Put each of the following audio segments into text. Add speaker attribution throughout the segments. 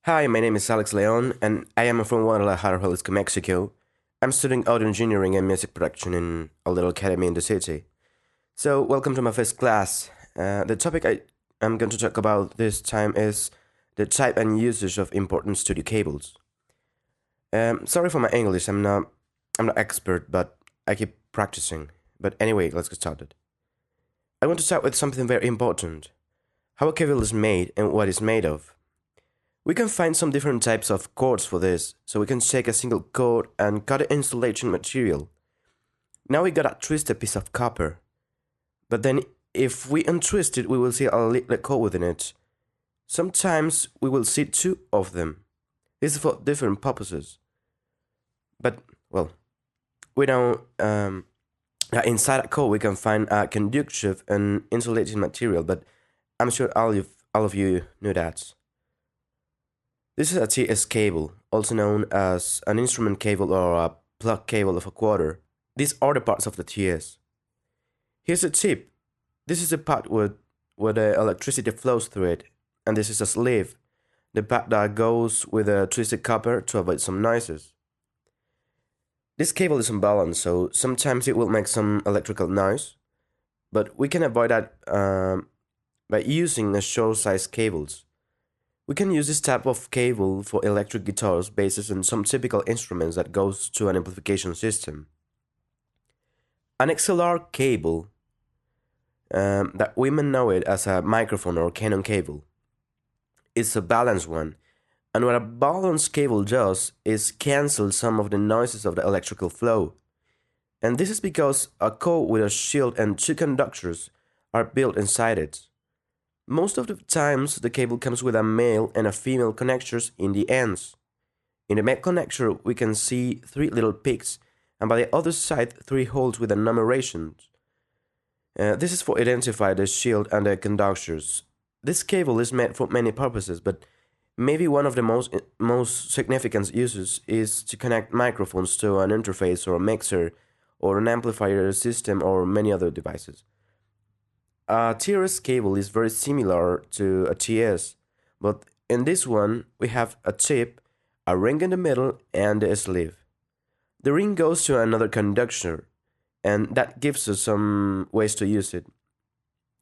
Speaker 1: Hi, my name is Alex Leon, and I am from Guadalajara, Jalisco, Mexico. I'm studying audio engineering and music production in a little academy in the city. So, welcome to my first class. The topic I am going to talk about this time is the type and usage of important studio cables. Sorry for my English. I'm not expert, but I keep practicing. But anyway, let's get started. I want to start with something very important: how a cable is made and what it's made of. We can find some different types of cords for this, so we can take a single cord and cut the insulation material. Now we got a twisted piece of copper, but then if we untwist it, we will see a little cord within it. Sometimes we will see two of them. This is for different purposes. But, well, we know that inside a core we can find a conductive and insulating material, but I'm sure all of you know that. This is a TS cable, also known as an instrument cable or a plug cable of a quarter. These are the parts of the TS. Here's the tip. This is the part where the electricity flows through it, and this is a sleeve, the part that goes with the twisted copper to avoid some noises. This cable is unbalanced, so sometimes it will make some electrical noise, but we can avoid that by using a short-sized cables. We can use this type of cable for electric guitars, basses, and some typical instruments that goes to an amplification system. An XLR cable, that women know it as a microphone or Canon cable, is a balanced one. And what a balanced cable does is cancel some of the noises of the electrical flow. And this is because a core with a shield and two conductors are built inside it. Most of the times, the cable comes with a male and a female connectors in the ends. In the male connector, we can see three little peaks, and by the other side, three holes with a numeration. This is for identify the shield and the conductors. This cable is made for many purposes, but maybe one of the most significant uses is to connect microphones to an interface or a mixer or an amplifier system or many other devices. A TRS cable is very similar to a TS, but in this one we have a tip, a ring in the middle, and a sleeve. The ring goes to another conductor, and that gives us some ways to use it.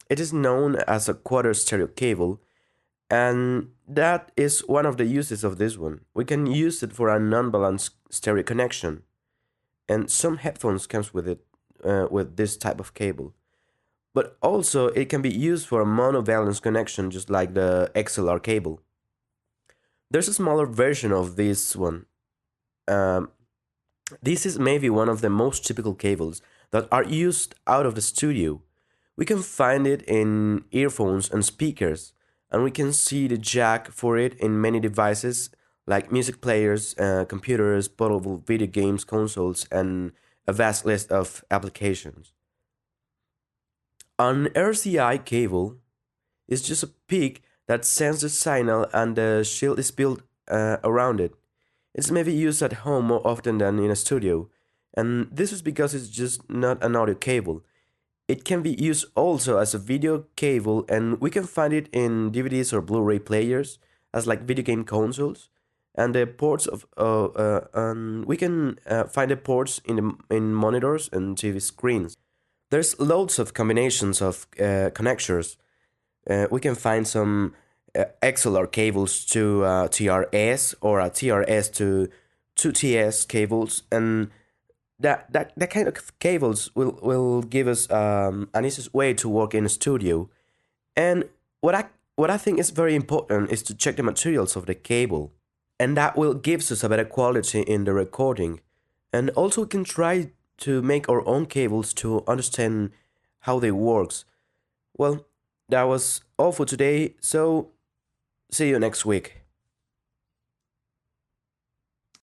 Speaker 1: It is known as a quarter stereo cable, and that is one of the uses of this one. We can use it for a non-balanced stereo connection, and some headphones comes with it with this type of cable. But also it can be used for a monovalence connection, just like the XLR cable. There's a smaller version of this one. Um, this is maybe one of the most typical cables that are used out of the studio. We can find it in earphones and speakers, and we can see the jack for it in many devices like music players, computers, portable video games, consoles, and a vast list of applications. An RCI cable is just a peak that sends the signal and the shield is built around it. It's maybe used at home more often than in a studio, and this is because it's just not an audio cable. It can be used also as a video cable, and we can find it in DVDs or Blu-ray players as like video game consoles. And the ports of and we can find the ports in monitors and TV screens. There's loads of combinations of connectors. We can find some XLR cables to TRS or a TRS to 2TS cables, and that kind of cables will give us an easiest way to work in a studio. And what I think is very important is to check the materials of the cable, and that will gives us a better quality in the recording. And also we can try to make our own cables to understand how they works. Well, that was all for today, so see you next week.